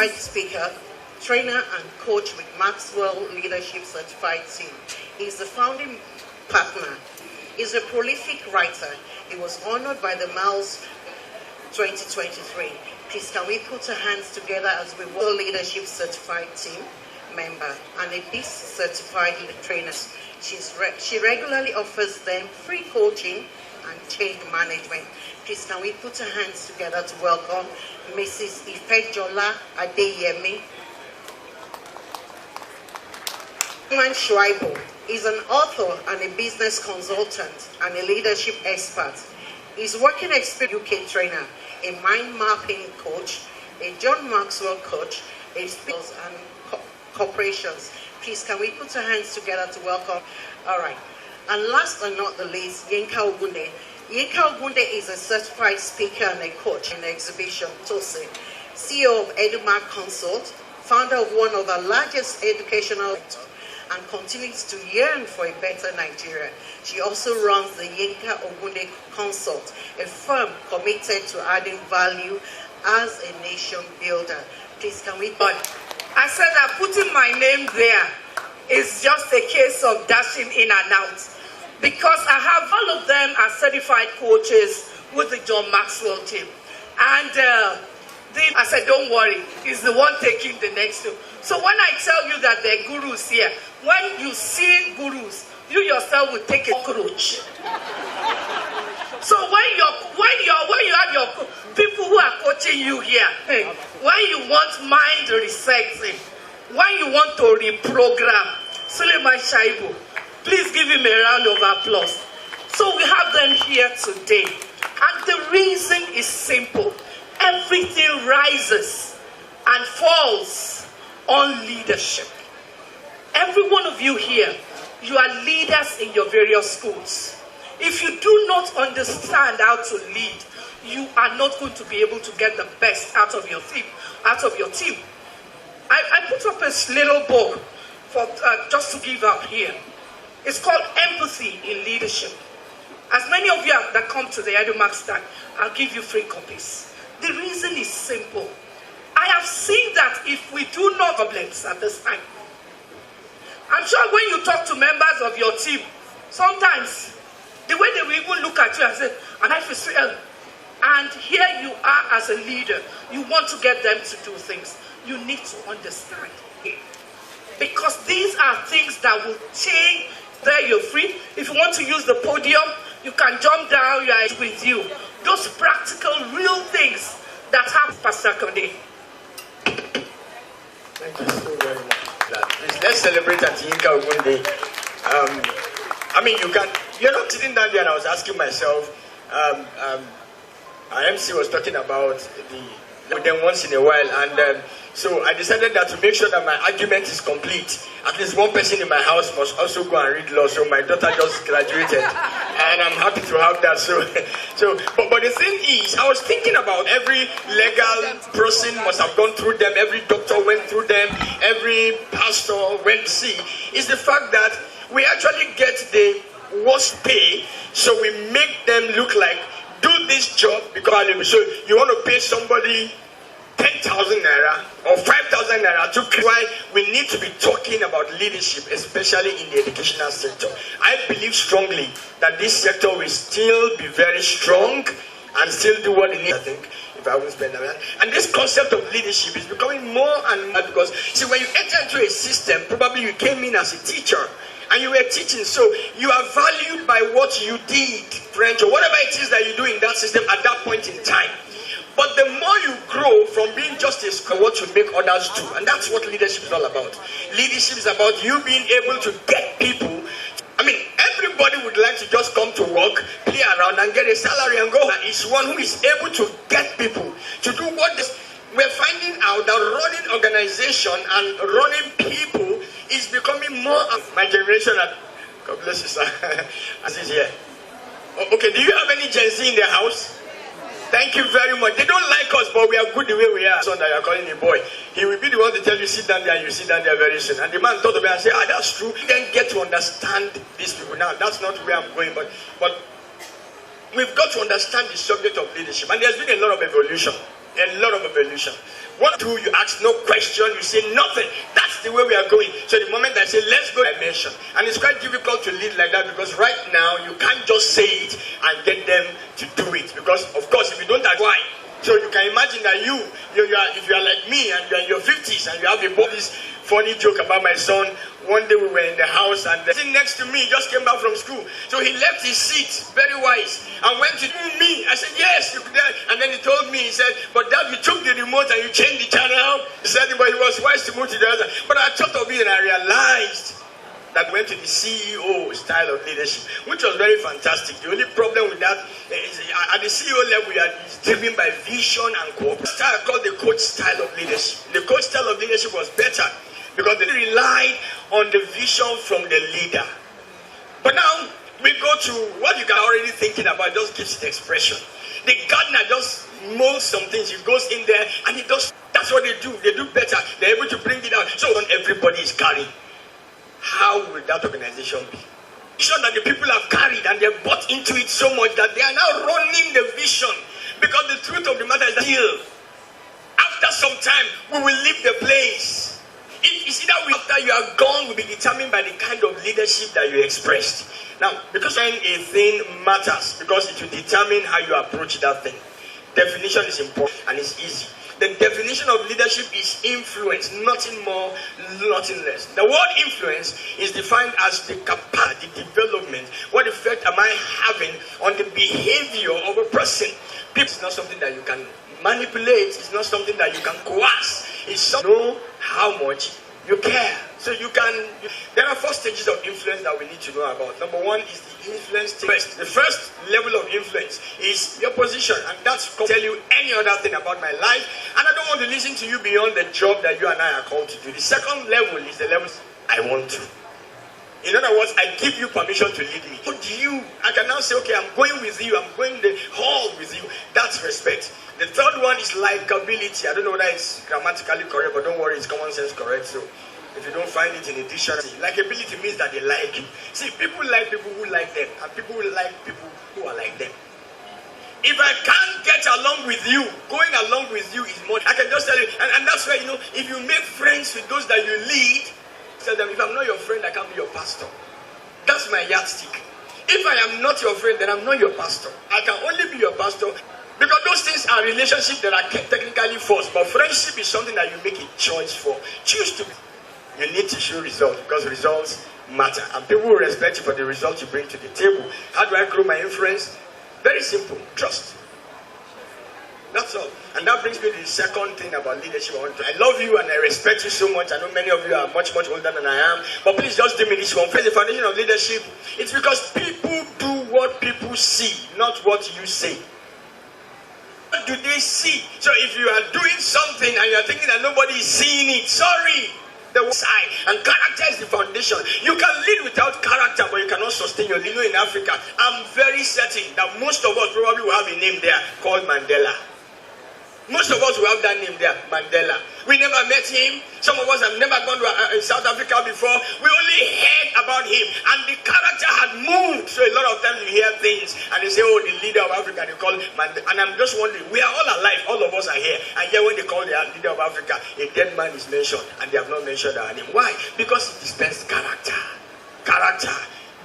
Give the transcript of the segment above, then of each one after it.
certified speaker, trainer and coach with Maxwell Leadership Certified Team. He's the founding partner. He's a prolific writer. He was honored by the Miles 2023. Please can we put our hands together as we welcome Leadership Certified Team member and a BIS certified trainer. She regularly offers them free coaching and change management. Please can we put our hands together to welcome Mrs. Ifejola Adeyemi. Shuaibu is an author and a business consultant and a leadership expert. He's working experience UK trainer, a mind mapping coach, a John Maxwell coach, a speakers and corporations. Please can we put our hands together to welcome. All right. And last but not the least, Yinka Ogunde. Yinka Ogunde is a certified speaker and a coach in the exhibition TOSSE, CEO of EduMark Consult, founder of one of the largest educational and continues to yearn for a better Nigeria. She also runs the Yinka Ogunde Consult, a firm committed to adding value as a nation builder. Please can we... I said that putting my name there is just a case of dashing in and out, because I have all of them as certified coaches with the John Maxwell team. And I said, don't worry, he's the one taking the next two. So when I tell you that they're gurus here, when you see gurus, you yourself will take a coach. So when you have your people who are coaching you here, when you want mind resetting, when you want to reprogram, Suleiman Shaibu, please give him a round of applause. So we have them here today. And the reason is simple. Everything rises and falls on leadership. Every one of you here, you are leaders in your various schools. If you do not understand how to lead, you are not going to be able to get the best out of your team. I put up a little book for just to give out here. It's called Empathy in Leadership. As many of you that come to the EduMark stand, I'll give you free copies. The reason is simple. I have seen that if we do not problems at this time, I'm sure when you talk to members of your team, sometimes the way they will even look at you and say, and I feel, and here you are as a leader, you want to get them to do things. You need to understand it. Because these are things that will change. There you're free. If you want to use the podium, you can jump down, you are with you. Those practical, real things that happen, Pastor Konde. Thank you so very much. Please, let's celebrate at Yinka Ogunde. You're not sitting down there and I was asking myself, our MC was talking about them once in a while, and so I decided that to make sure that my argument is complete, at least one person in my house must also go and read law. So my daughter just graduated, and I'm happy to have that. But the thing is, I was thinking about every legal person must have gone through them, every doctor went through them, every pastor went to see. Is the fact that we actually get the worst pay, so we make them look like do this job because so you want to pay somebody 10,000 naira or 5,000 naira to why we need to be talking about leadership, especially in the educational sector. I believe strongly that this sector will still be very strong and still do what it needs, I think, if I won't spend that. And this concept of leadership is becoming more and more, because see, when you enter into a system, probably you came in as a teacher and you were teaching, so you are valued by what you did, French, or whatever it is that you do in that system at that point in time. But the more you grow from being just a school, what you make others do, and that's what leadership is all about. Leadership is about you being able to get people. Everybody would like to just come to work, play around, and get a salary and go. It's one who is able to get people to do what this. We're finding out that running organization and running people is becoming more of my generation. God bless you, sir. As is here. Okay, do you have any Gen Z in the house? Thank you very much. They don't like us, but we are good the way we are. Son that you're calling a boy, he will be the one to tell you sit down there, and you sit down there very soon. And the man thought of me and said, that's true. You then get to understand these people. Now, that's not where I'm going, but we've got to understand the subject of leadership. And there's been a lot of evolution. What do you ask no question, you say nothing. That's the way we are going. So the moment I say let's go, I mention. And it's quite difficult to lead like that because right now you can't just say it and get them to do it. Because of course if you don't ask why. So you can imagine that if you are like me and you are in your 50s and you have this funny joke about my son. One day we were in the house and the sitting next to me just came back from school. So he left his seat, very wise, and went to me. I said, yes, you could. And then he told me, he said, but Dad, you took the remote and you changed the channel. He said, but he was wise to move to the other. But I thought of it and I realized that we went to the CEO style of leadership, which was very fantastic. The only problem with that is at the CEO level, you are driven by vision and cooperation. Style called the coach style of leadership. The coach style of leadership was better because they relied on the vision from the leader. But now we go to what you are already thinking about, just gives it expression. The gardener just molds some things. He goes in there and he does. That's what they do. They do better. They're able to bring it out. So not everybody is carrying. How will that organization be? Vision that the people have carried and they've bought into it so much that they are now running the vision. Because the truth of the matter is that after some time, we will leave the place. It's either after you are gone will be determined by the kind of leadership that you expressed. Now, because when a thing matters, because it will determine how you approach that thing. Definition is important and it's easy. The definition of leadership is influence, nothing more, nothing less. The word influence is defined as the capacity, the development. What effect am I having on the behavior of a person? It's not something that you can manipulate. It's not something that you can coerce. It's something you know how much you care. So there are 4 stages of influence that we need to know about. Number 1 is the influence test. The first level of influence is your position, and that's to tell you any other thing about my life. And I don't want to listen to you beyond the job that you and I are called to do. The second level is the level I want to. In other words, I give you permission to lead me. But I can now say, okay, I'm going with you. I'm going the hall with you. That's respect. The third one is likability. I don't know whether it's grammatically correct, but don't worry, it's common sense correct. So if you don't find it in a dictionary, likability means that they like you. See, people like people who like them, and people will like people who are like them. If I can't get along with you, going along with you is more. I can just tell you, and that's why, if you make friends with those that you lead, tell them, if I'm not your friend, I can't be your pastor. That's my yardstick. If I am not your friend, then I'm not your pastor. I can only be your pastor because those things are relationships that are technically forced. But friendship is something that you make a choice for. Choose to be. You need to show results because results matter. And people will respect you for the results you bring to the table. How do I grow my influence? Very simple. Trust. That's all. And that brings me to the second thing about leadership. I love you and I respect you so much. I know many of you are much, much older than I am. But please just do me this one. First, the foundation of leadership, it's because people do what people see, not what you say. What do they see? So if you are doing something and you are thinking that nobody is seeing it, sorry. The side and character is the foundation. You can lead without character, but you cannot sustain your lead. In Africa, I'm very certain that most of us probably will have a name there called Mandela. Most of us will have that name there, Mandela. We never met him. Some of us have never gone to South Africa before. We only heard about him. And the character had moved. So a lot of times you hear things and they say, oh, the leader of Africa, they call him Mandela. And I'm just wondering, we are all alive. All of us are here. And yet when they call the leader of Africa, a dead man is mentioned. And they have not mentioned our name. Why? Because it dispenses character. Character.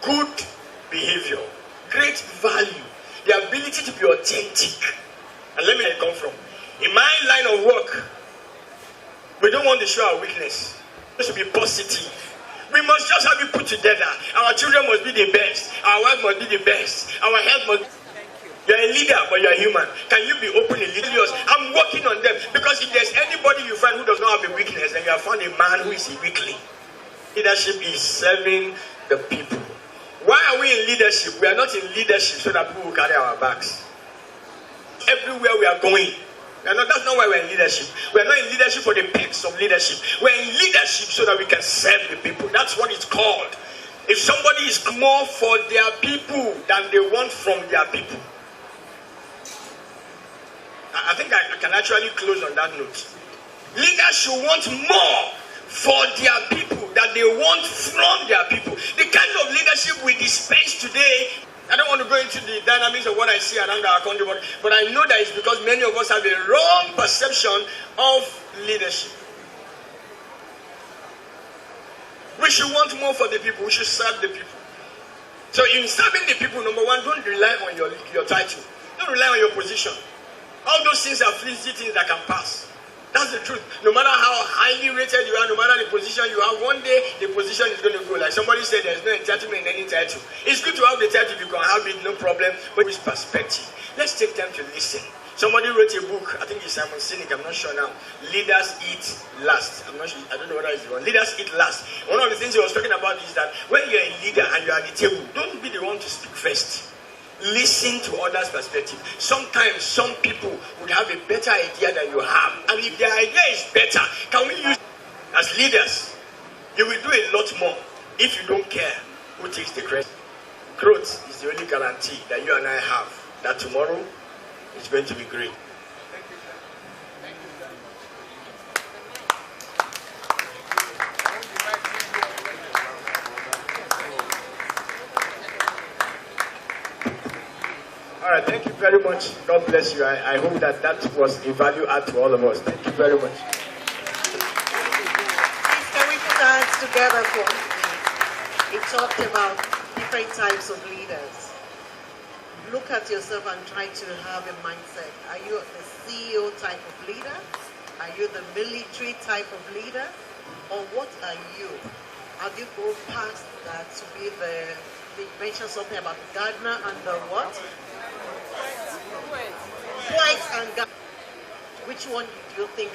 Good behavior. Great value. The ability to be authentic. And let me where I come from. In my line of work, we don't want to show our weakness. We should be positive. We must just have it put together. Our children must be the best. Our wife must be the best. Our health must be. You're a leader, but you're human. Can you be open and lead yours? I'm working on them. Because if there's anybody you find who does not have a weakness, then you have found a man who is a weakling. Leadership is serving the people. Why are we in leadership? We are not in leadership so that people will carry our bags. Everywhere we are going. That's not why we're in leadership. We're not in leadership for the perks of leadership. We're in leadership so that we can serve the people. That's what it's called. If somebody is more for their people than they want from their people. I think I can actually close on that note. Leaders should want more for their people than they want from their people. The kind of leadership we dispense today, I don't want to go into the dynamics of what I see around our country, but I know that it's because many of us have a wrong perception of leadership. We should want more for the people. We should serve the people. So in serving the people, number one, don't rely on your title. Don't rely on your position. All those things are flimsy things that can pass. That's the truth. No matter how highly rated you are, no matter the position you have, one day the position is going to go. Like somebody said, there's no entitlement in any title. It's good to have the title. You can have it, no problem. But with perspective, let's take time to listen. Somebody wrote a book, I think it's Simon Sinek, I'm not sure now. Leaders eat last. I'm not sure, I don't know whether it's the one. Leaders eat last. One of the things he was talking about is that when you're a leader and you're at the table, don't be the one to speak first. Listen to others' perspective. Sometimes some people would have a better idea than you have. And if their idea is better, can we use as leaders? You will do a lot more if you don't care who takes the credit. Growth is the only guarantee that you and I have that tomorrow it's going to be great. Thank you, sir. Thank you very much. All right, thank you very much. God bless you. I hope that was a value add to all of us. Thank you very much. Please, can we put our hands together for me? He talked about different types of leaders. Look at yourself and try to have a mindset. Are you the CEO type of leader? Are you the military type of leader? Or what are you? Have you gone past that to be they mentioned something about the gardener and the what? White and gardener. Which one do you think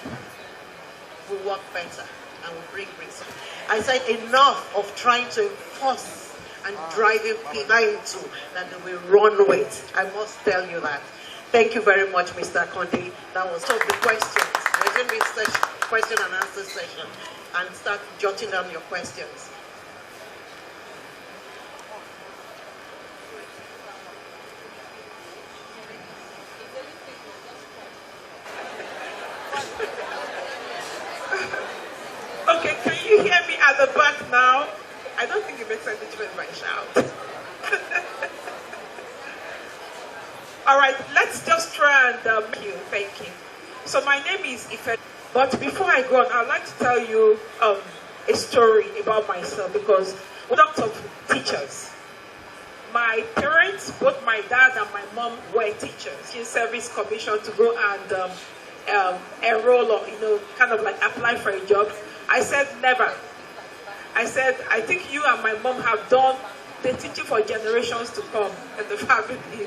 will work better and will bring results? I said enough of trying to force and driving people into that they will run with. I must tell you that. Thank you very much, Mr. Conde. That was all the questions. We're going to be a question and answer session and start jotting down your questions. Okay, can you hear me at the back now? I don't think it makes any difference if I shout. All right, let's just try and thank you. So my name is Ife, but before I go on, I'd like to tell you a story about myself because we're product of teachers. My parents, both my dad and my mom, were teachers in service commission to go and enroll or kind of like apply for a job. I said never. I said, I think you and my mom have done the teaching for generations to come in the family.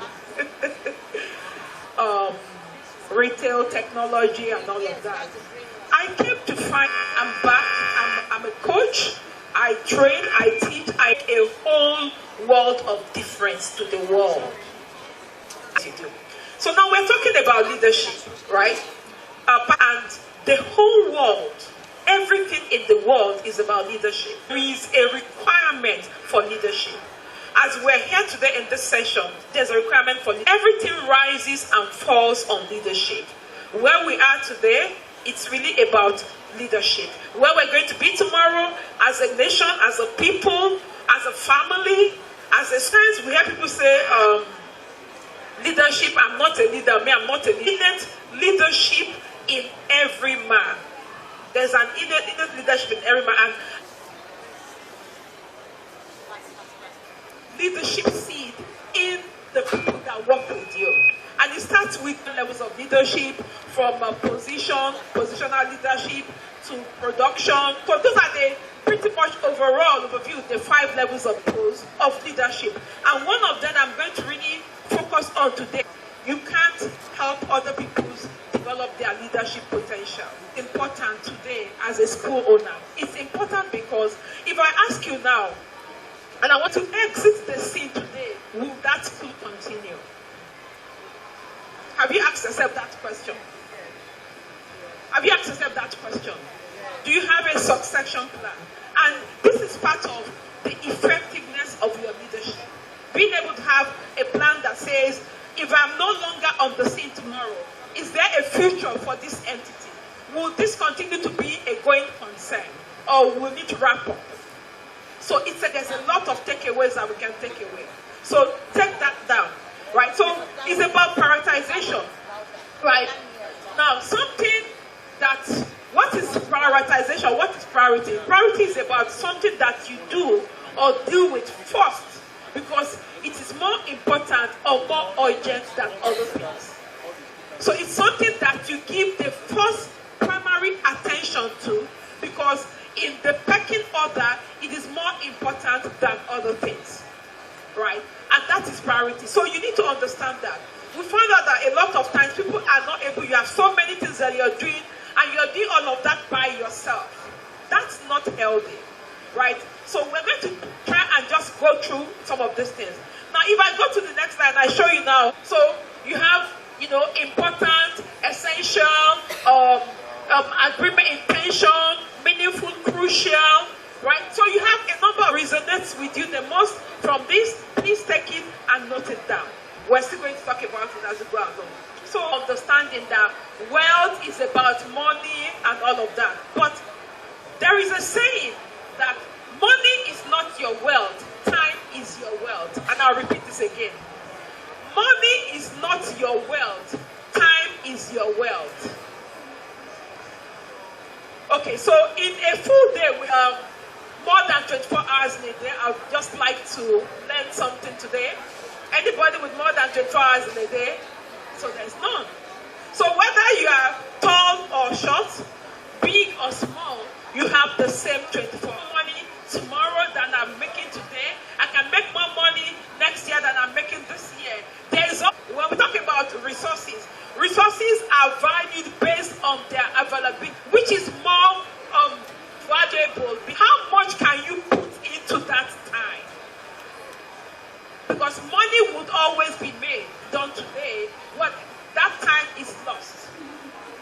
Retail, technology, and all of that. I came to find I'm back. I'm a coach. I train, I teach. I a whole world of difference to the world. So now we're talking about leadership, right? And the whole world, everything in the world is about leadership. There is a requirement for leadership. As we're here today in this session, there's a requirement for leadership. Everything rises and falls on leadership. Where we are today, it's really about leadership. Where we're going to be tomorrow, as a nation, as a people, as a family, as a science, we hear people say, leadership, I'm not a leader, I'm not a leader. Leadership in every man. There's an innate leadership in every man. And leadership seed in the people that work with you. And it starts with levels of leadership, from positional leadership to production. So those are the pretty much overall overview, the 5 levels of leadership. And one of them I'm going to really focus on today. You can't help other people develop their leadership potential. It's important today as a school owner. It's important because if I ask you now, and I want to exit the scene today, will that school continue? Have you asked yourself that question? Have you asked yourself that question? Do you have a succession plan? And this is part of the effectiveness of your leadership. Being able to have a plan that says, if I'm no longer on the scene tomorrow, is there a future for this entity? Will this continue to be a going concern? Or will it wrap up? So there's a lot of takeaways that we can take away. So take that down, right? So it's about prioritization, right? Now, what is prioritization? What is priority? Priority is about something that you do or deal with first because it is more important or more urgent than other things. So it's something that you give the first primary attention to because in the pecking order, it is more important than other things, right? And that is priority. So you need to understand that. We found out that a lot of times people are not able, you have so many things that you're doing, and you're doing all of that by yourself. That's not healthy, right? So we're going to try and just go through some of these things. Now, if I go to the next slide, I show you now. So you have, important, essential, agreement, intention, meaningful, crucial, right? So you have a number of resonates with you the most from this. Please take it and note it down. We're still going to talk about it as we go along. So understanding that wealth is about money and all of that. But there is a saying that money is not your wealth, time is your wealth. And I'll repeat this again. Money is not your wealth, time is your wealth. Okay, so in a full day, we have more than 24 hours in a day. I would just like to learn something today. Anybody with more than 24 hours in a day? So there's none. So whether you are tall or short, big or small, you have the same 24 money tomorrow than I'm making today. I can make more money next year than I'm making this year. When we talk about resources, resources are valued based on their availability, which is more valuable. How much can you put into that time? Because money would always be made, done today. That time is lost.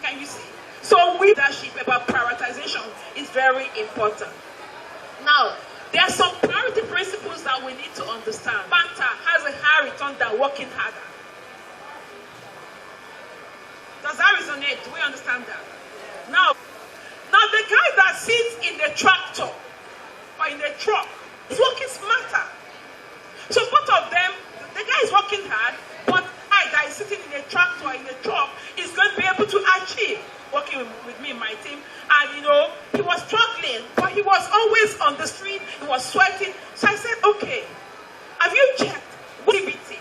Can you see? So leadership about prioritization is very important. Now, there are some priority principles that we need to understand. Banter has a higher return than working harder. Does that resonate? Do we understand that? Now the guy that sits in the tractor or in the truck is working smarter. So both of them, the guy is working hard, but the guy that is sitting in a tractor or in a truck is going to be able to achieve, working with me and my team. And he was struggling, but he was always on the street, he was sweating. So I said, okay, have you checked activity?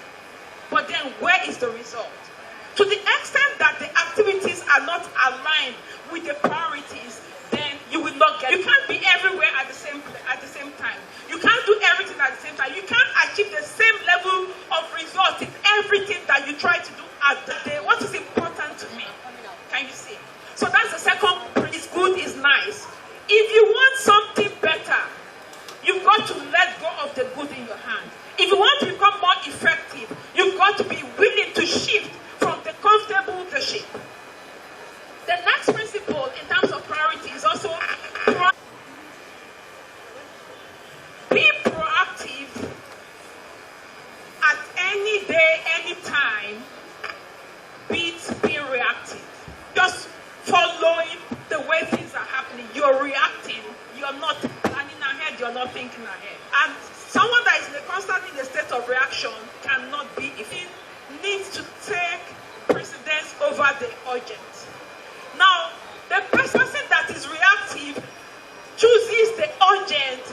But then where is the result? To the extent that the activities are not aligned with the priorities, then you will not get. You can't be everywhere at the same time. You can't do everything at the same time. You can't achieve the same level of results in everything that you try to do at the day. What is important to me? Can you see? So that's the second. Is good, is nice. If you want something better, you've got to let go of the good in your hand. If you want to become more effective, you've got to be willing to shift from the comfortable to shift. The next principle in terms of priority is also be proactive at any day, any time, beats being reactive. Just following the way things are happening. You're reacting. You're not planning ahead. You're not thinking ahead. And someone that is constantly in a state of reaction cannot be. If it needs to take precedence over the urgent. Now, the person that is reactive chooses the urgent.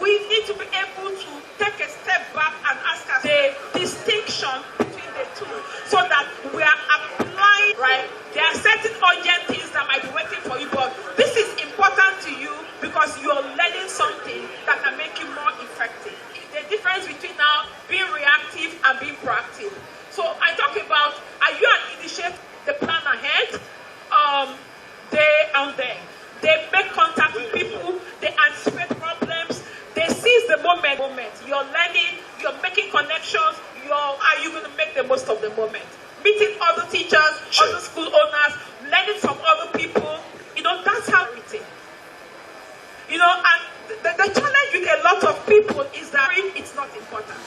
We need to be able to take a step back and ask us the distinction between the two so that we are applying, right? There are certain urgent things that might be waiting for you, but this is important to you because you're learning something that can make you more effective. The difference between now being reactive and being proactive. So I talk about, are you an initiator? They plan ahead, day and day. They make contact with people, they anticipate problems, they seize the moment. You're learning, you're making connections, are you going to make the most of the moment? Meeting other teachers, other school owners, learning from other people, that's how we think. And the challenge with a lot of people is that it's not important.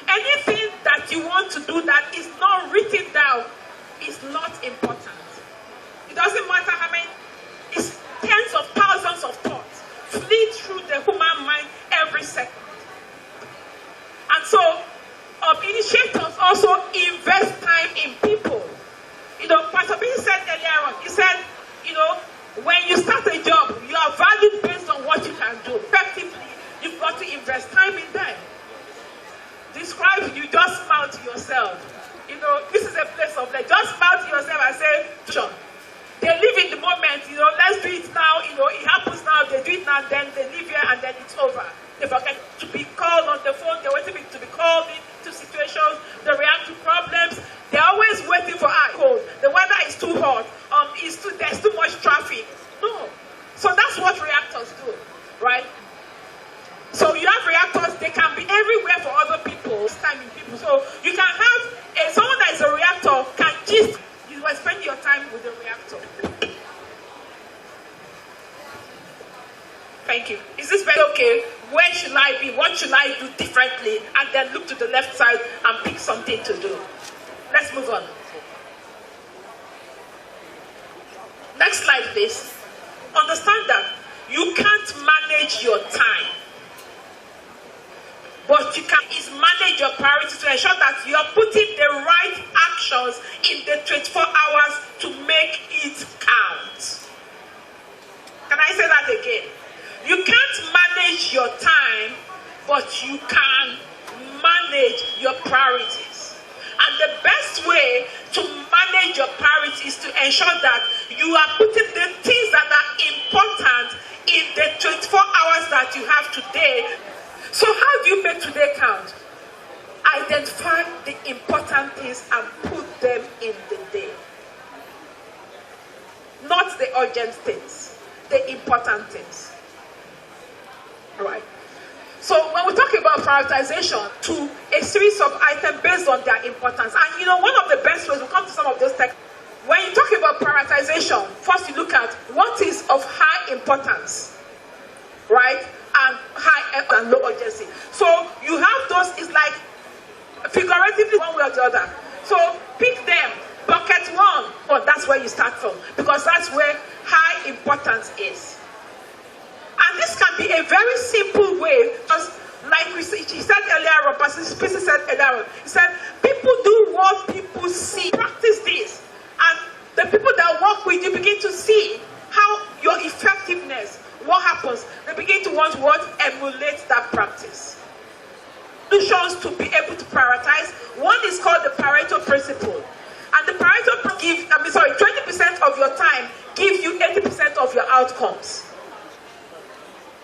Anything that you want to do that is not written down is not important. It doesn't matter how many, it's tens of thousands of thoughts flee through the human mind every second. And And so, initiators also invest time in people. Pastor B said earlier on, he said, when you start a job, you are valued based on what you can do. Effectively, you've got to invest time in them. Describe, you just smile to yourself. This is a place of like, just smile to yourself and say, John. They live in the moment, let's do it now, it happens now, they do it now, then they live here and then it's over. They forget to be called on the phone, they're waiting to be called into situations, they react to problems, they're always waiting for cold. The weather is too hot, there's too much traffic. No. So that's what reactors do, right? So you have reactors, they can be everywhere for other people, timing people. So you can have someone that is a reactor can just, you will spend your time with the reactor. Thank you. Is this very okay? Where should I be? What should I do differently? And then look to the left side and pick something to do. Let's move on. Next slide, please. Understand that you can't manage your time. What you can is manage your priorities to ensure that you are putting the right actions in the 24 hours to make it count. Can I say that again? You can't manage your time, but you can manage your priorities. And the best way to manage your priorities is to ensure that you are putting the things that are important in the 24 hours that you have today. So how do you make today count? Identify the important things and put them in the day. Not the urgent things, the important things. Right? So when we talk about prioritization to a series of items based on their importance, and one of the best ways, we'll come to some of those texts. When you talk about prioritization, first you look at what is of high importance, right? And high and low urgency. So you have those, it's like figuratively one way or the other. So pick them. Bucket one, that's where you start from, because that's where high importance is. And this can be a very simple way, because like he said earlier on, Pastor Spacey said earlier on, he said, people do what people see. Practice this. And the people that work with you begin to see how your effectiveness, what happens? They begin to want what? Emulate that practice. Solutions to be able to prioritize. One is called the Pareto principle. And the Pareto gives, 20% of your time gives you 80% of your outcomes.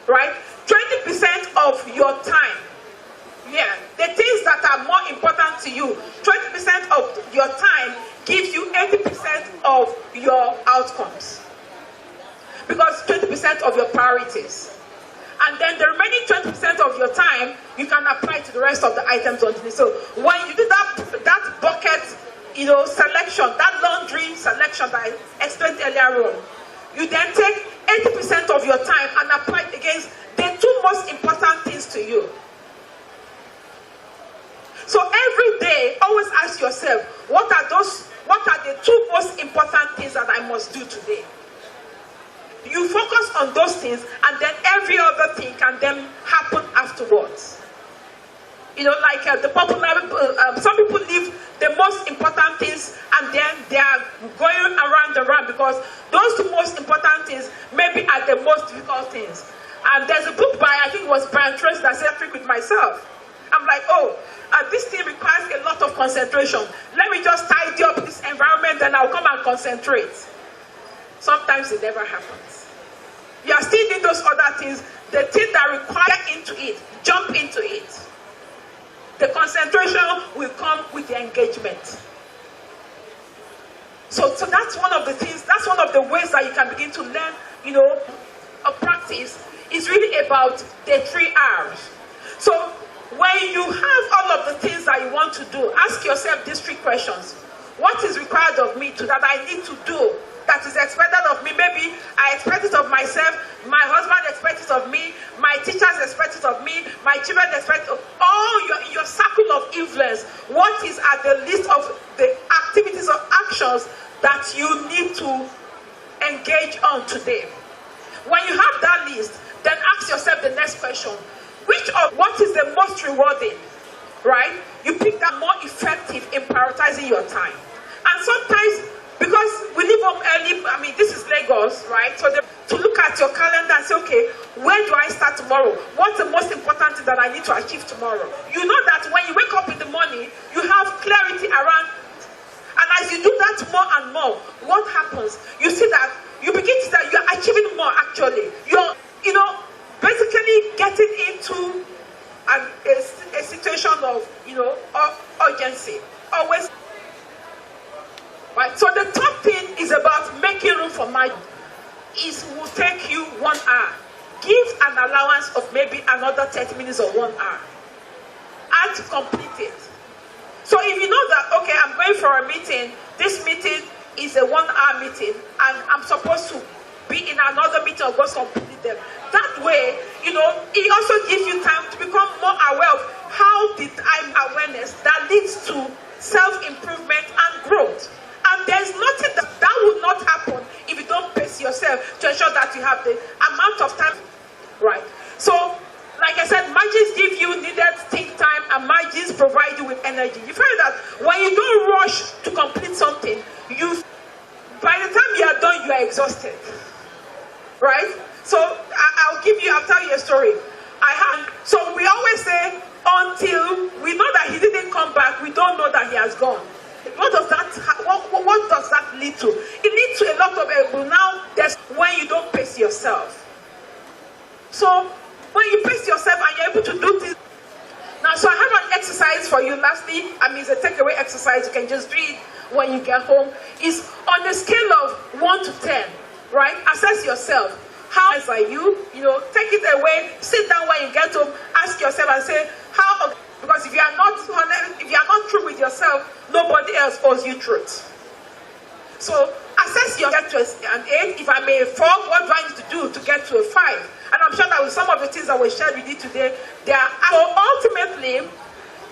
Right? 20% of your time. Yeah. The things that are more important to you. 20% of your time gives you 80% of your outcomes. Because 20% of your priorities. And then the remaining 20% of your time, you can apply to the rest of the items underneath. So when you do that bucket, selection, that laundry selection that I explained earlier on, you then take 80% of your time and apply it against the two most important things to you. So every day, always ask yourself, what are the two most important things that I must do today? You focus on those things, and then every other thing can then happen afterwards. Like the popular, some people leave the most important things, and then they are going around and around, because those two most important things maybe are the most difficult things. And there's a book by, I think it was Brian Tracy, that said, "Freak with myself." I'm like, this thing requires a lot of concentration. Let me just tidy up this environment, and I'll come and concentrate. Sometimes it never happens. You are still doing those other things, the thing that require into it, jump into it. The concentration will come with the engagement. So that's one of the things, that's one of the ways that you can begin to learn, a practice. Is really about the 3 R's. So when you have all of the things that you want to do, ask yourself these 3 questions. What is required of me that I need to do that is expected of me? Maybe I expect it of myself, my husband expects it of me, my teachers expect it of me, my children expect it of all your circle of influence. What is at the list of the activities or actions that you need to engage on today? When you have that list, then ask yourself the next question. What is the most rewarding? right? You pick that more effective in prioritizing your time. And sometimes, because we leave home early, I mean, this is Lagos, right? So to look at your calendar and say, okay, where do I start tomorrow? What's the most important thing that I need to achieve tomorrow? You know that when you wake up in the morning, you have clarity around. And as you do that more and more, what happens? You see that you begin to see that you're achieving more actually. You're, basically getting into a situation of, urgency. Always. Right? So the top thing is about making room for magic. It will take you 1 hour. Give an allowance of maybe another 30 minutes or 1 hour. And to complete it. So if you know that, okay, I'm going for a meeting, this meeting is a 1 hour meeting, and I'm supposed to be in another meeting or go complete them. That way, it also gives you time to become more aware of how the time awareness that leads to self-improvement and growth. And there's nothing that would not happen if you don't pace yourself to ensure that you have the amount of time right. So, like I said, margins give you needed think time, and margins provide you with energy. You find that when you don't rush to complete something, by the time you are done, you are exhausted. Right? So I'll tell you a story. So we always say, until we know that he didn't come back, we don't know that he has gone. What does that lead to? It leads to a lot of now that's when you don't pace yourself. So when you pace yourself and you're able to do this. Now, so I have an exercise for you. Lastly, it's a takeaway exercise. You can just do it when you get home. Is on a scale of 1 to 10, right? Assess yourself. How are you? Take it away. Sit down when you get home. Ask yourself and say, how? Because if you are not honest, if you are not true with yourself, nobody else owes you truth. So assess your get to an 8. If I'm a 4, what do I need to do to get to a 5? And I'm sure that with some of the things that we shared with you today, so ultimately,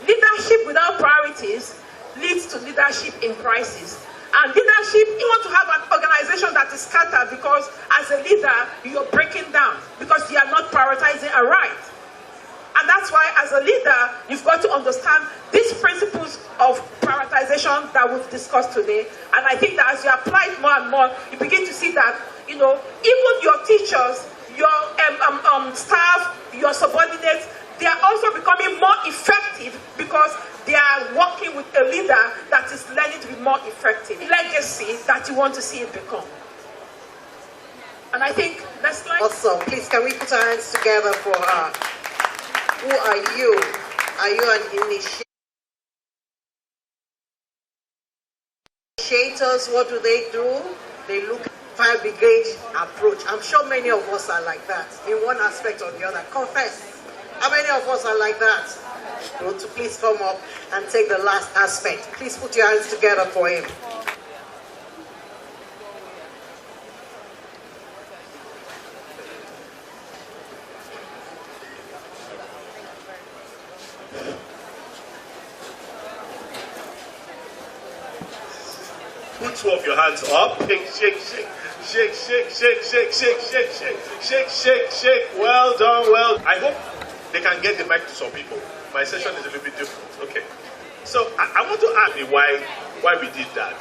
leadership without priorities leads to leadership in crisis. And leadership, you want to have an organization that is scattered because as a leader, you're breaking down because you are not prioritizing aright. And that's why as a leader, you've got to understand these principles of prioritization that we've discussed today. And I think that as you apply it more and more, you begin to see that, even your teachers, your staff, your subordinates, they are also becoming more effective because they are working with a leader that is learning to be more effective. Legacy that you want to see it become. And I think next slide. Awesome. Please, can we put our hands together for her? Who are you? Are you an initiators? What do? They look fire brigade approach. I'm sure many of us are like that in one aspect or the other. Confess. How many of us are like that? To please come up and take the last aspect. Please put your hands together for him. Put 2 of your hands up. Shake, shake, shake. Shake, shake, shake, shake, shake, shake, shake, shake, shake, shake. Well done, well. I hope they can get the mic to some people. My session is a little bit different. Okay. So I want to ask you why we did that.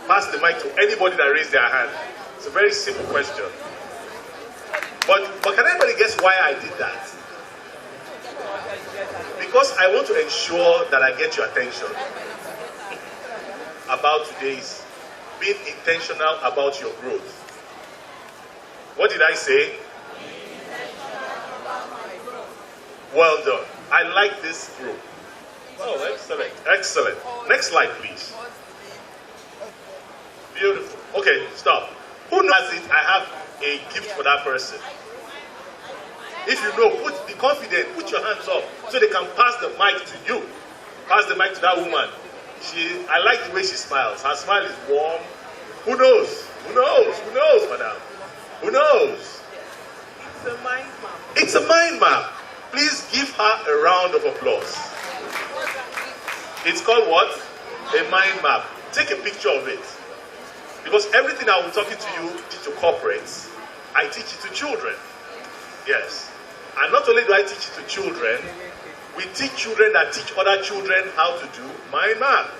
Pass the mic to anybody that raised their hand. It's a very simple question. But can anybody guess why I did that? Because I want to ensure that I get your attention about today's being intentional about your growth. What did I say? Well done. I like this group. Oh, excellent. Excellent. Next slide, please. Beautiful. Okay, stop. Who knows it? I have a gift for that person. If you know, be confident, put your hands up so they can pass the mic to you. Pass the mic to that woman. I like the way she smiles. Her smile is warm. Who knows? Who knows? Who knows, madam? Who knows? It's a mind map. It's a mind map. Please give her a round of applause. It's called what? A mind map. Take a picture of it. Because everything I will be talking to you, teach to corporates, I teach it to children. Yes. And not only do I teach it to children, we teach children that teach other children how to do mind map.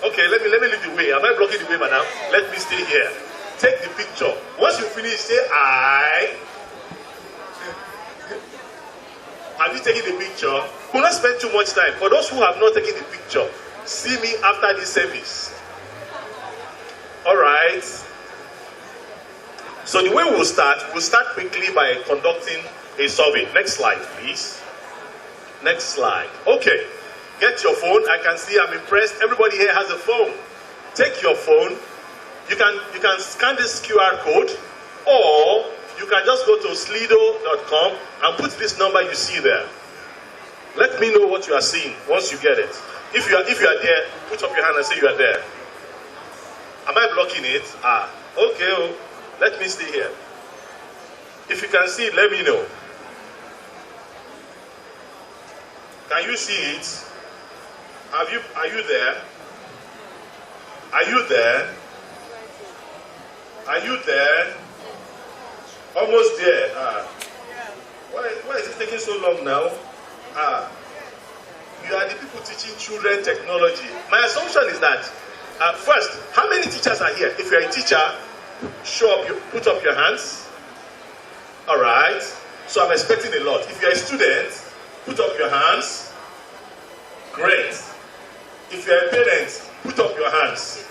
Okay, let me lead the way. Am I blocking the way, madam? Let me stay here. Take the picture. Once you finish, say I. Have you taken the picture? We will not spend too much time. For those who have not taken the picture, see me after this service. All right. So the way we'll start quickly by conducting a survey. Next slide, please. Next slide. Okay. Get your phone. I can see I'm impressed. Everybody here has a phone. Take your phone. You can scan this QR code, or you can just go to slido.com and put this number you see there. Let me know what you are seeing once you get it. If you are there, put up your hand and say you are there. Am I blocking it? Okay. Oh, let me stay here. If you can see it, let me know. Can you see it? Are you there? Are you there? Are you there? Almost there. Why is it taking so long now? You are the people teaching children technology. My assumption is that, first, how many teachers are here? If you're a teacher, put up your hands. All right. So I'm expecting a lot. If you're a student, put up your hands. Great. If you're a parent, put up your hands.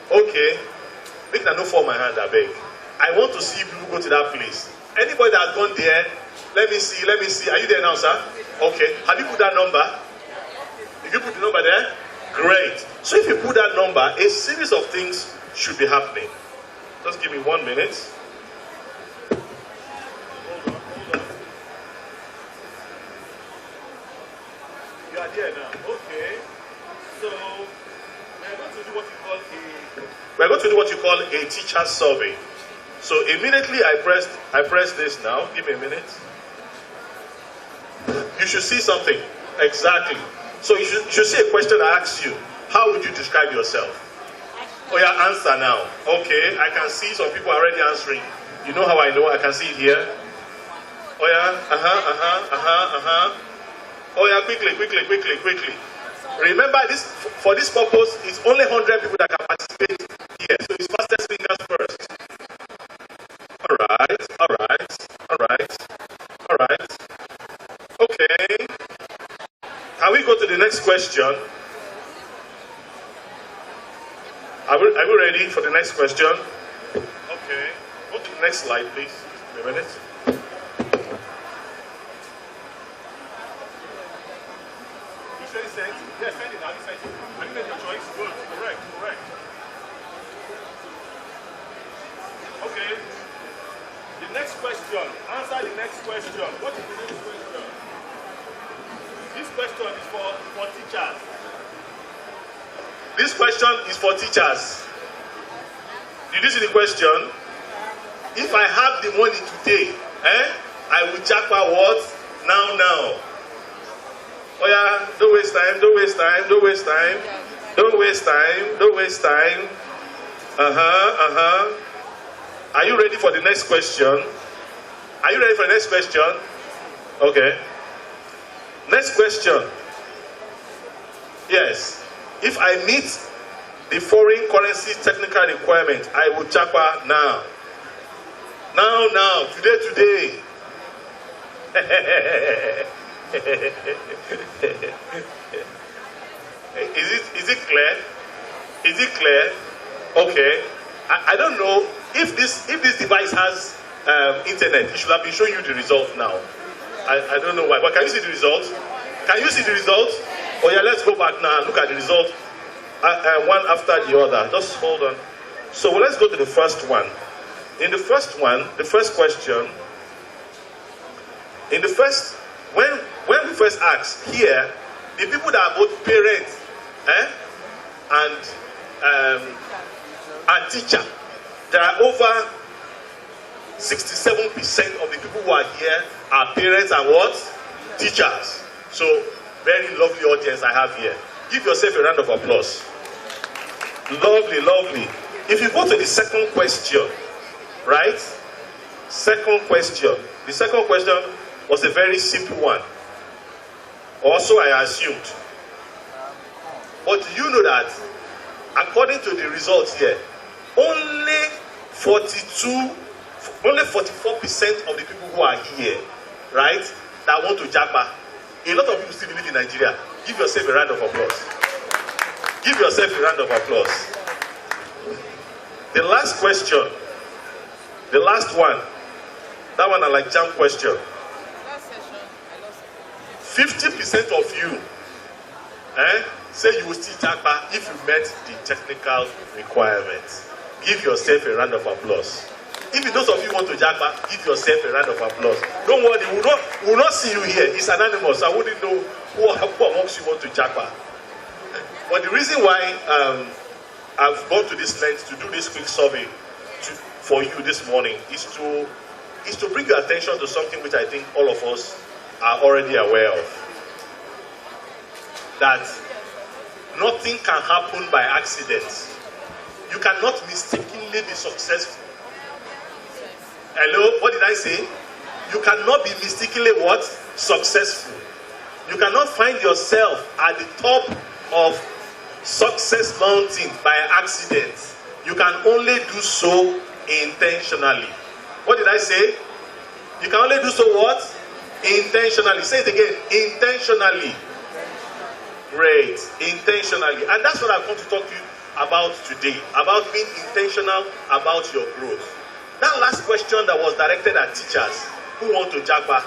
Okay. Make that no fall my hand, I beg. I want to see people go to that place. Anybody that has gone there, let me see. Are you there now, sir? Okay. Have you put that number? If you put the number there, great. So if you put that number, a series of things should be happening. Just give me 1 minute. Hold on. You are there now. Okay. So we're going to do what you call a teacher survey. So immediately I press this now. Give me a minute. You should see something. Exactly. So you should see a question I ask you. How would you describe yourself? Oh yeah, answer now. Okay, I can see some people already answering. You know how I know? I can see it here. Oh yeah, Oh yeah, quickly. Remember this, for this purpose, it's only 100 people that can participate here. So it's fastest fingers first. All right. Okay. Can we go to the next question? Are we ready for the next question? Okay. Go to the next slide, please. Wait a minute. You said it sent? Yes, send it. Have you sent it? Have you made your choice? Good. Correct. Okay. The next question. Answer the next question. What is the next question? This question is for teachers. This question is for teachers. Did you see the question? If I have the money today, I will jackpot what? Now. Oh yeah, don't waste time. Are you ready for the next question? Okay. Next question. Yes. If I meet the foreign currency technical requirement, I will jackpot now. Now. Today. Is it clear? Okay. I don't know if this device has internet. It should have been showing you the result now. I don't know why, but can you see the result? Oh yeah, let's go back now and look at the result. One after the other. Just hold on. So let's go to the first one. In the first one, the first question. When we first asked here, the people that are both parents and teacher, there are over 67% of the people who are here are parents and what? Teachers. So, very lovely audience I have here. Give yourself a round of applause. Lovely. If you go to the second question, Right? Second question. The second question was a very simple one. Also, I assumed. But do you know that, according to the results here, only 44% of the people who are here, right, that want to japa. A lot of people still live in Nigeria. Give yourself a round of applause. Give yourself a round of applause. The last question, the last one, that one I like jam question. 50% of you say you will still japa if you met the technical requirements. Give yourself a round of applause. If those of you want to japa, give yourself a round of applause. Don't worry, we will not see you here. It's anonymous, so I wouldn't know who amongst you want to japa. But the reason why I've gone to this length to do this quick survey for you this morning is to bring your attention to something which I think all of us are already aware of. That nothing can happen by accident. You cannot mistakenly be successful. Hello, what did I say? You cannot be mistakenly what? Successful. You cannot find yourself at the top of success mountain by accident. You can only do so intentionally. What did I say? You can only do so what? Intentionally. Say it again. Intentionally. Great. Intentionally. And that's what I've come to talk to you about today. About being intentional about your growth. That last question that was directed at teachers who want to japa.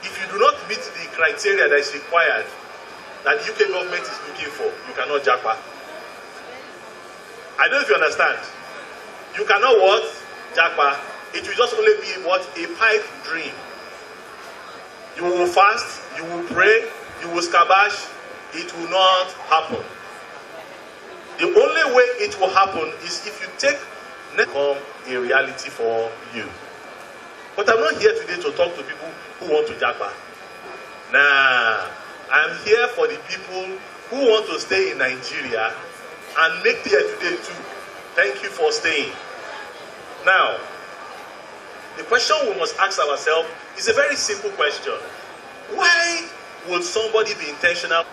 If you do not meet the criteria that is required, that the UK government is looking for, you cannot japa. I don't know if you understand. You cannot what? Japa. It will just only be what? A pipe dream. You will fast, you will pray, you will scabash. It will not happen. The only way it will happen is if you take become a reality for you. But I'm not here today to talk to people who want to japa. Nah. I'm here for the people who want to stay in Nigeria and make it here today too. Thank you for staying. Now, the question we must ask ourselves is a very simple question. Why would somebody be intentional?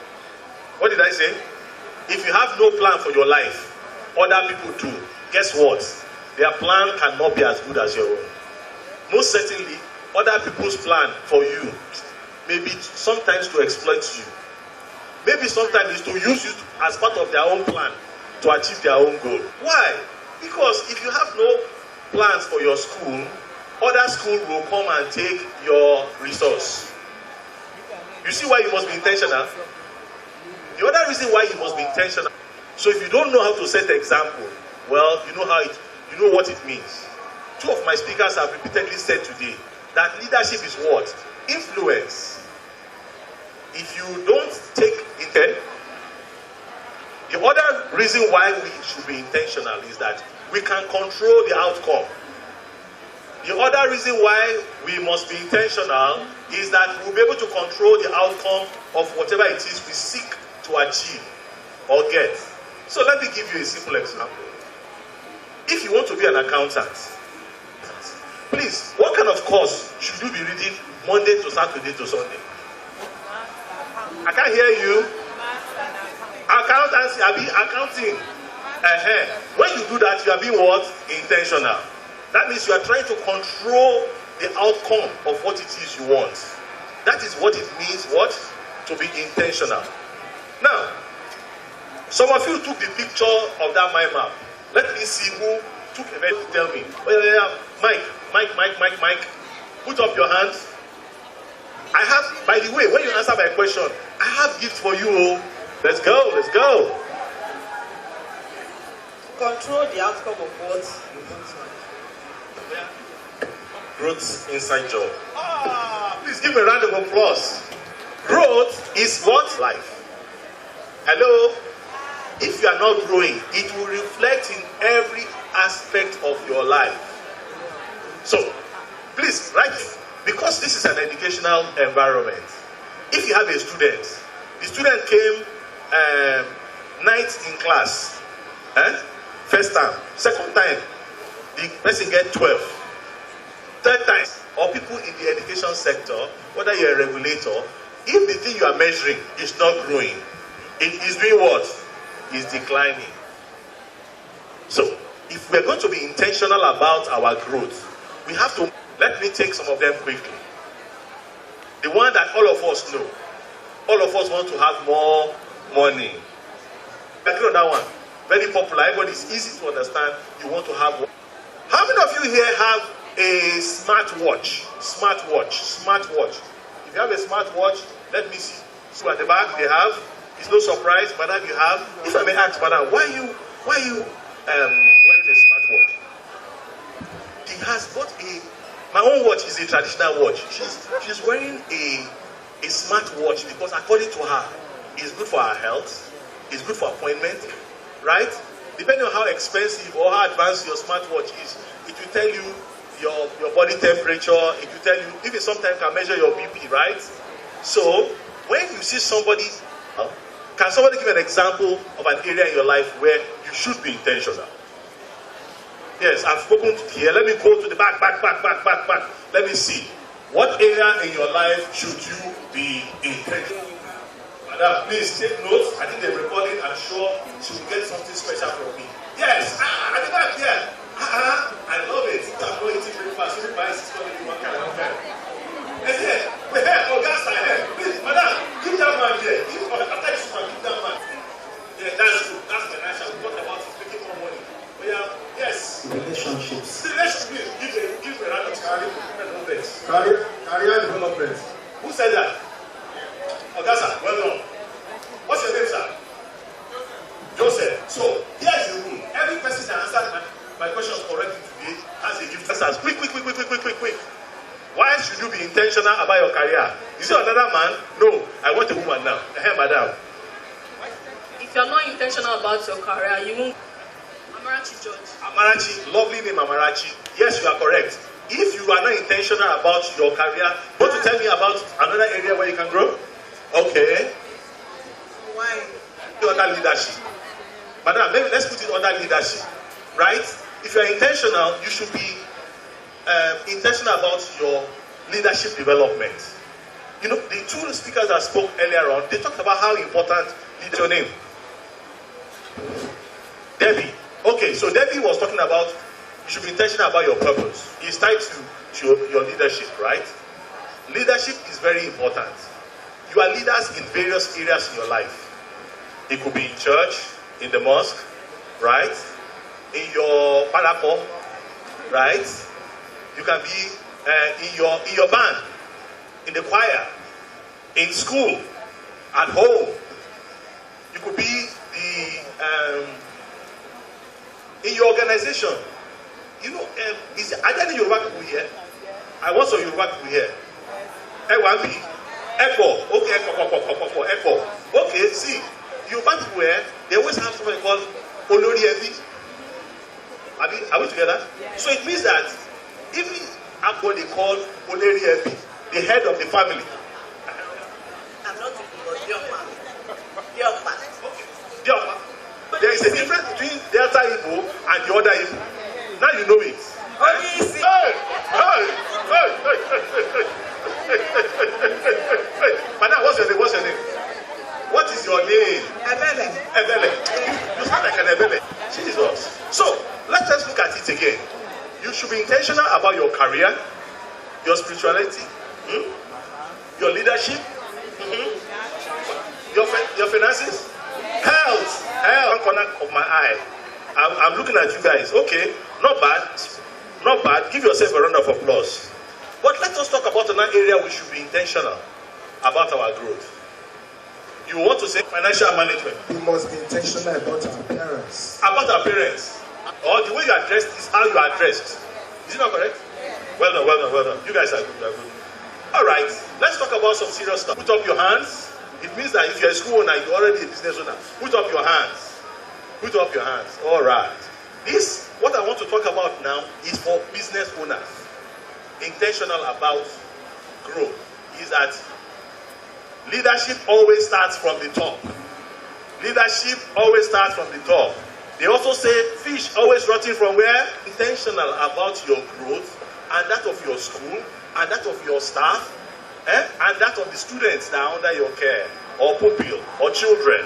What did I say? If you have no plan for your life, other people do. Guess what? Their plan cannot be as good as your own. Most certainly, other people's plan for you maybe sometimes to exploit you. Maybe sometimes it's to use you as part of their own plan to achieve their own goal. Why? Because if you have no plans for your school, other school will come and take your resource. You see why you must be intentional? The other reason why you must be intentional. So if you don't know how to set the example, well, you know what it means. Two of my speakers have repeatedly said today that leadership is what? Influence. If you don't take intent, the other reason why we should be intentional is that we can control the outcome. The other reason why we must be intentional is that we'll be able to control the outcome of whatever it is we seek to achieve or get. So let me give you a simple example. If you want to be an accountant, please, what kind of course should you be reading Monday to Saturday to Sunday? I can't hear you. Accountancy, accounting. When you do that, you are being what? Intentional. That means you are trying to control the outcome of what it is you want. That is what it means, what? To be intentional. Now, some of you took the picture of that mind map. Let me see who took a minute to tell me. Mike. Put up your hands. I have, by the way, when you answer my question, I have gifts for you. Let's go. Control the outcome of what you want to. Growth inside job. Please give me a round of applause. Growth is what? Life. Hello? If you are not growing, it will reflect in every aspect of your life. So, please, write it. Because this is an educational environment. If you have a student, the student came ninth in class, first time, second time, the person get 12. 10 times. Or people in the education sector, whether you're a regulator, if the thing you are measuring is not growing, it is doing what? It's declining. So, if we're going to be intentional about our growth, we have to, let me take some of them quickly. The one that all of us know. All of us want to have more money. Like that one, very popular, everybody's easy to understand. You want to have one. How many of you here have a smartwatch? Smartwatch. If you have a smartwatch, let me see. So at the back they have. It's no surprise, madam, you have. If I may ask, madam, why are you wearing a smartwatch? He has bought my own watch is a traditional watch. She's wearing a smartwatch because according to her, it's good for her health, it's good for appointment, right? Depending on how expensive or how advanced your smartwatch is, it will tell you your body temperature, it will tell you, even sometimes can measure your BP, right? So, when you see somebody, can somebody give an example of an area in your life where you should be intentional? Yes, I've spoken to here. Let me go to the back. Let me see. What area in your life should you be intentional? Madam, please take notes. I think they're recording. I'm sure she will get something special from me. Yes, at the back here. I love it. I'm not eating breakfast. Everybody is calling me one kind. We're here. Oh, guys are here. Please, madam, give that man there. After this one, give that man. Yeah, that's good. That's financial. We talked about making more money. But yeah, yes. Relationships. Give a round of career development. Who said that? Ogasa, well done. What's your name, sir? Joseph. So, here's the rule. Every person that answered my questions correctly today has a gift. Answers. Quick. Why should you be intentional about your career? Is it another man? No. I want a woman now. Hey, madam. If you're not intentional about your career, you won't. Amarachi George. Amarachi, lovely name Amarachi. Yes, you are correct. If you are not intentional about your career, want to tell me about another area where you can grow? Okay. Why? Under leadership. Madam, maybe let's put it under leadership. Right? If you are intentional, you should be intentional about your leadership development. You know, the two speakers that spoke earlier on, they talked about how important is your name. Debbie. Okay, so Debbie was talking about you should be intentional about your purpose. It's tied to your leadership, right? Leadership is very important. You are leaders in various areas in your life. It could be in church, in the mosque, right? In your parako, right? You can be in your band, in the choir, in school, at home. You could be in your organization. You know, are there any Yoruba people here? I want some Yoruba people here. Echo. Okay, Echo. Okay, see, Yoruba people here, they always have something called Olori Ebi. Are we together? Yeah. So it means that even after they call Olori Ebi, the head of the family. I'm not Diokpa. Okay, Diokpa. There is a difference between Delta Igbo and the other Igbo. Now you know it. Madam, what's your name? What is your name? Ebele. You sound like an Ebele. Jesus. So, let's just look at it again. You should be intentional about your career, your spirituality, your leadership, your finances, health. One corner of my eye. I'm looking at you guys. Okay, not bad. Give yourself a round of applause. But let us talk about another area we should be intentional about our growth. You want to say financial management. We must be intentional about our parents. About our parents. Or the way you are dressed is how you are dressed. Is it not correct? Well done. You guys are good. Alright, let's talk about some serious stuff. Put up your hands. It means that if you're a school owner, you're already a business owner. Put up your hands. Alright. This, what I want to talk about now, is for business owners. Intentional about growth. Is that leadership always starts from the top. They also say fish always rotting from where? Intentional about your growth and that of your school and that of your staff and that of the students that are under your care or pupil or children.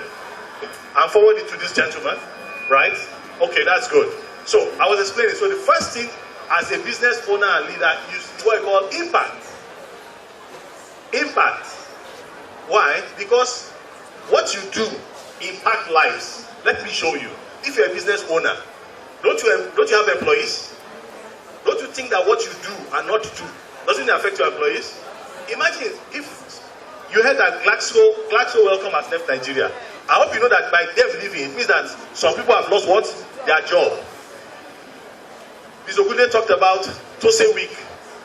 And forward it to this gentleman, right? Okay, that's good. So I was explaining. So the first thing as a business owner and leader is what I call impact. Impact. Why? Because what you do impact lives. Let me show you. If you're a business owner, don't you have employees? Don't you think that what you do and not do doesn't it affect your employees? Imagine if you heard that Glaxo Welcome has left Nigeria. I hope you know that by them leaving, it means that some people have lost what? Their job. Ms. Ogunde talked about TOSSE Week,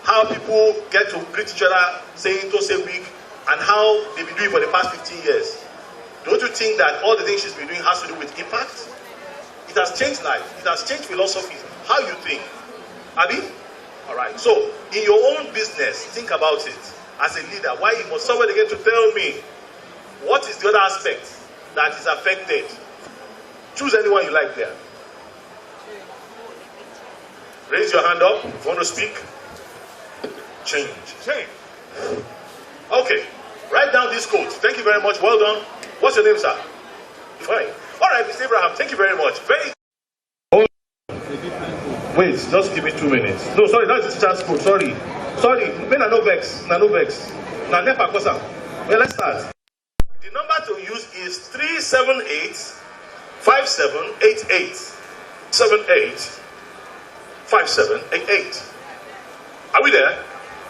how people get to greet each other saying TOSSE Week, and how they've been doing for the past 15 years. Don't you think that all the things she's been doing has to do with impact? It has changed life. It has changed philosophy. How you think. Abi? Alright. So, in your own business, think about it. As a leader, why you must somebody again to tell me what is the other aspect that is affected? Choose anyone you like there. Raise your hand up if you want to speak. Change. Okay. Write down this quote. Thank you very much. Well done. What's your name, sir? Fine. All right, Mr. Abraham. Thank you very much. Wait, just give me 2 minutes. No, sorry, that's the teacher's quote. Sorry. Men are no vex. Now never cosa. Well, let's start. The number to use is 378-5788. 78-5788. Are we there?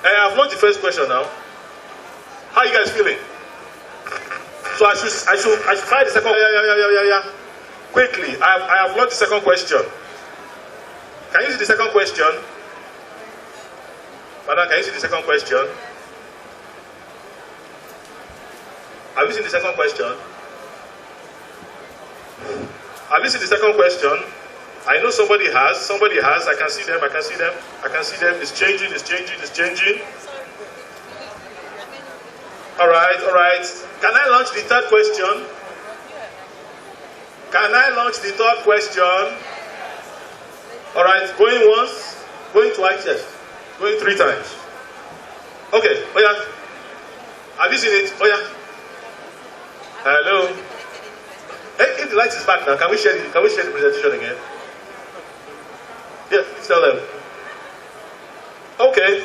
I've launched the first question now. How are you guys feeling? So I should try the second. Yeah. Quickly, I have launched the second question. Can you see the second question? Madam, can you see the second question? Have you seen the second question? Have you seen the second question? I know somebody has. I can see them. It's changing. All right. Can I launch the third question? All right, going once, going twice, yes. Going 3 times. Okay, oh yeah. Have you seen it? Oh yeah. Hello. Hey, if the light is back now, can we share the presentation again? Yeah, please tell them. Okay.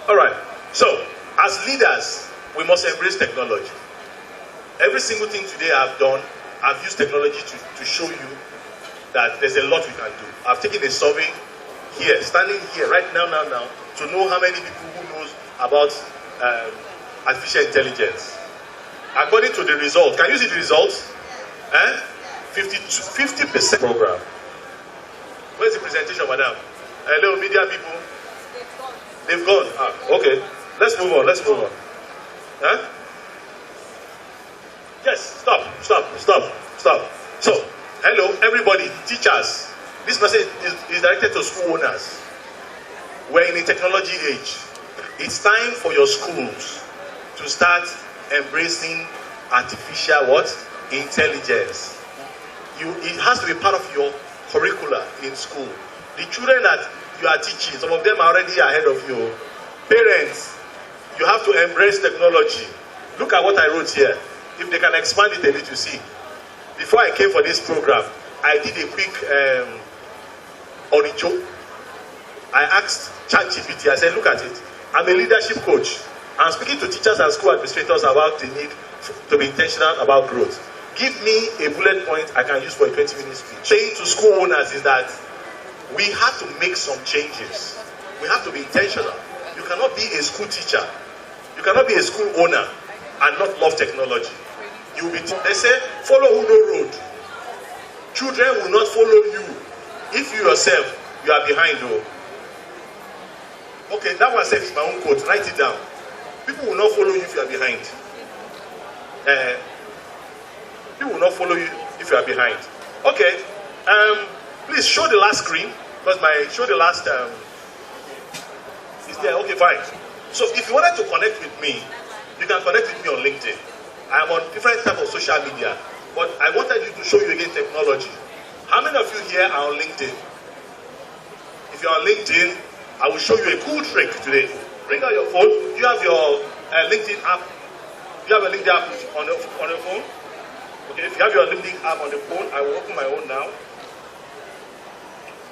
All right. So, as leaders, we must embrace technology. Every single thing today I've done, I've used technology to show you that there's a lot we can do. I've taken a survey here, standing here right now, to know how many people who knows about artificial intelligence. According to the results, can you see the results? 50% program. Where's the presentation, madam? Hello, media people. They've gone. Okay. Let's move on. Huh? Yes, stop. So, hello, everybody, teachers. This message is directed to school owners. We're in a technology age. It's time for your schools to start embracing artificial intelligence. It has to be part of your curricula in school. The children that you are teaching, some of them are already ahead of you. Parents, you have to embrace technology. Look at what I wrote here. If they can expand it a little, see. Before I came for this program, I did a quick oricho. I asked ChatGPT, I said, look at it. I'm a leadership coach. I'm speaking to teachers and school administrators about the need to be intentional about growth. Give me a bullet point I can use for a 20-minute speech. Saying to school owners is that we have to make some changes. We have to be intentional. You cannot be a school teacher. You cannot be a school owner and not love technology. You will be. They say, follow who know road. Children will not follow you if you yourself you are behind. Okay, that one says my own quote. Write it down. People will not follow you if you are behind. People will not follow you if you are behind. Okay. Please show the last screen because show the last is there. Okay, fine. So if you wanted to connect with me, you can connect with me on LinkedIn. I am on different types of social media. But I wanted you to show you again technology. How many of you here are on LinkedIn? If you're on LinkedIn, I will show you a cool trick today. Bring out your phone. You have your LinkedIn app. You have a LinkedIn app on your phone? Okay, if you have your LinkedIn app on the phone, I will open my own now.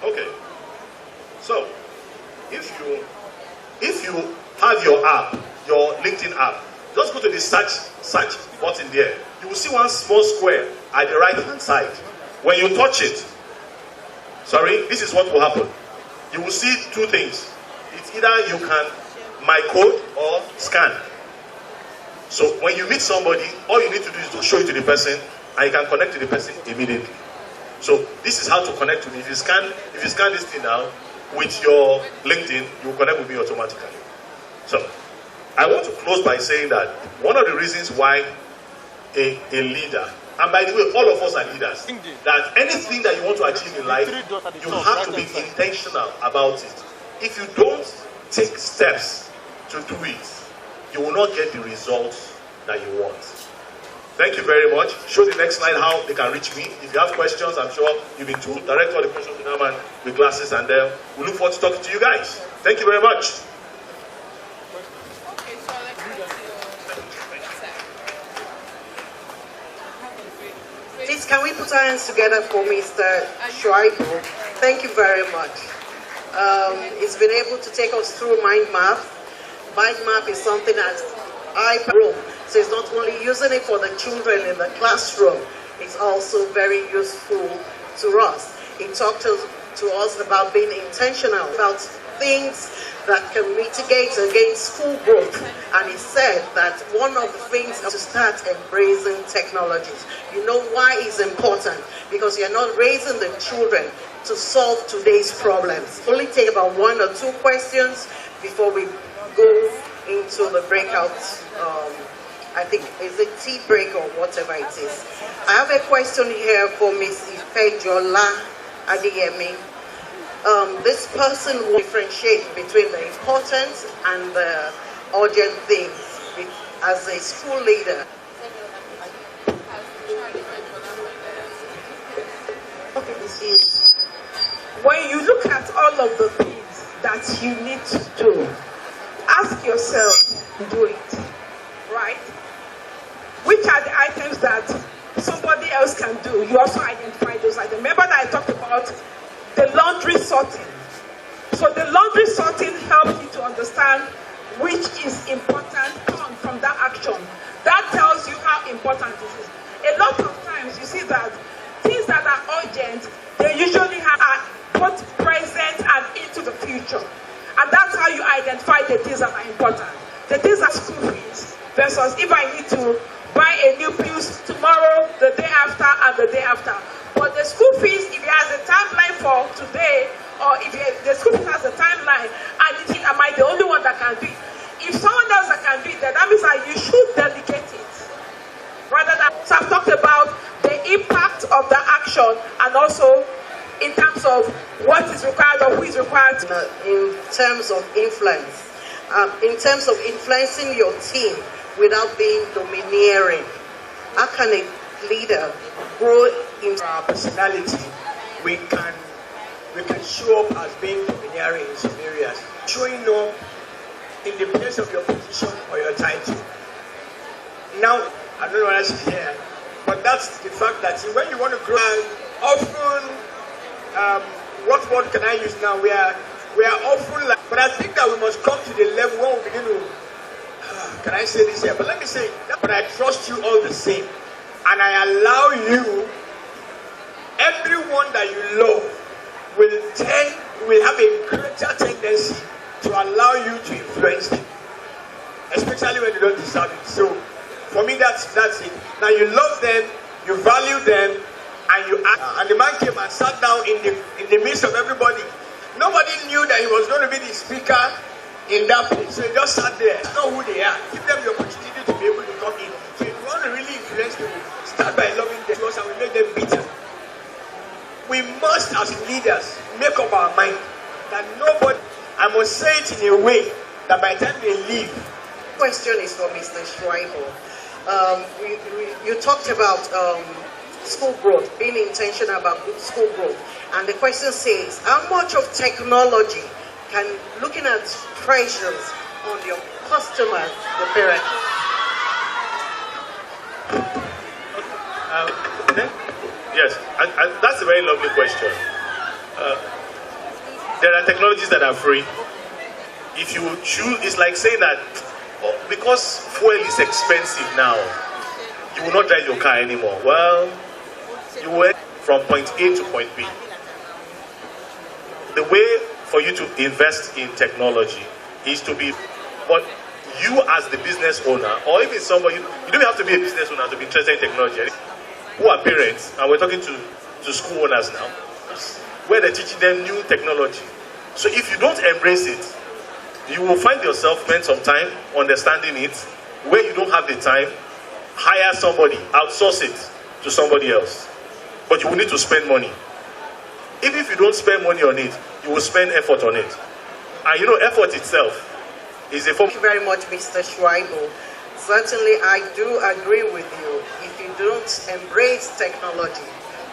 Okay. So, if you have your app, your LinkedIn app, just go to the search button there. You will see one small square at the right hand side. When you touch it, this is what will happen. You will see two things. It's either you can my code or scan. So when you meet somebody, all you need to do is to show it to the person, and you can connect to the person immediately. So this is how to connect to me. If you scan this thing now with your LinkedIn, you will connect with me automatically. So I want to close by saying that one of the reasons why a leader, and by the way, all of us are leaders, that anything that you want to achieve in life, you have to be intentional about it. If you don't take steps to do it, you will not get the results that you want. Thank you very much. Show the next slide how they can reach me. If you have questions, I'm sure you've been told. Direct all the questions to that man with glasses, and we look forward to talking to you guys. Thank you very much. Please, can we put our hands together for Mr. Shuaibu? Thank you very much. He's been able to take us through mind map. Mind map is something that so it's not only using it for the children in the classroom, it's also very useful to us. He talked to us about being intentional, about things that can mitigate against school growth. And he said that one of the things is to start embracing technologies. You know why it's important? Because you're not raising the children to solve today's problems. Only take about 1 or 2 questions before we go into the breakout. I think, is it tea break or whatever it is. I have a question here for Ms. Ifejola Adeyemi. This person will differentiate between the important and the urgent things as a school leader. Okay, when you look at all of the things that you need to do, ask yourself, do it, right? Which are the items that somebody else can do? You also identify those items. Remember that I talked about the laundry sorting. So the laundry sorting helps you to understand which is important from that action. That tells you how important this is. A lot of times you see that things that are urgent, they usually are both present and into the future. And that's how you identify the things that are important. The things are school fees versus if I need to buy a new piece tomorrow, the day after, and the day after. But the school fees, if it has a timeline for today, or if the school fees has a timeline, and you think, am I the only one that can do it? If someone else that can do it, then that means that you should delegate it. Rather than, so I've talked about the impact of the action, and also in terms of what is required or who is required. In terms of influence, in terms of influencing your team without being domineering, how can a leader grow into our personality? We can show up as being domineering in some areas, showing up in the place of your position or your title. Now, I don't know what else is here, but that's the fact that when you want to grow, often, what word can I use now? We are often like, but I think that we must come to the level where we begin to, can I say this here? But let me say, but I trust you all the same. And I allow you, everyone that you love will have a greater tendency to allow you to influence them, especially when you don't deserve it. So, for me, that's it. Now you love them, you value them, and you act. And the man came and sat down in the midst of everybody. Nobody knew that he was going to be the speaker in that place. So he just sat there. Know who they are. Give them the opportunity to be able to come in. So if you want to really influence people, start by loving them to us and we make them bitter. We must, as leaders, make up our mind that nobody, I must say it in a way that by the time they leave. Question is for Mr. Shuaibu. You talked about school growth, being intentional about school growth. And the question says, how much of technology can, looking at pressures on your customers, the parents? Yes, that's a very lovely question. There are technologies that are free. If you choose, it's like saying that because fuel is expensive now, you will not drive your car anymore. Well, you went from point A to point B. The way for you to invest in technology is to be what you as the business owner, or even somebody, you don't have to be a business owner to be interested in technology. Who are parents, and we're talking to school owners now, where they're teaching them new technology. So if you don't embrace it, you will find yourself spend some time understanding it. Where you don't have the time, hire somebody, outsource it to somebody else. But you will need to spend money. Even if you don't spend money on it, you will spend effort on it. And you know, effort itself is a form. Thank you very much, Mr. Schweibo. Certainly, I do agree with you. If you don't embrace technology,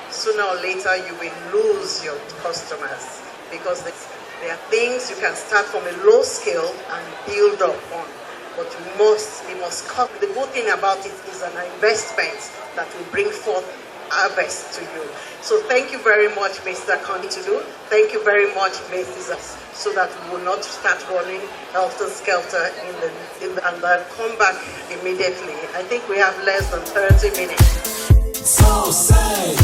sooner or later you will lose your customers, because there are things you can start from a low scale and build up on. But it must come. The good thing about it is an investment that will bring forth harvest to you. So thank you very much, Mr. Konitudu. Thank you very much, Mrs. So that we will not start running helter-skelter and then come back immediately. I think we have less than 30 minutes. So say.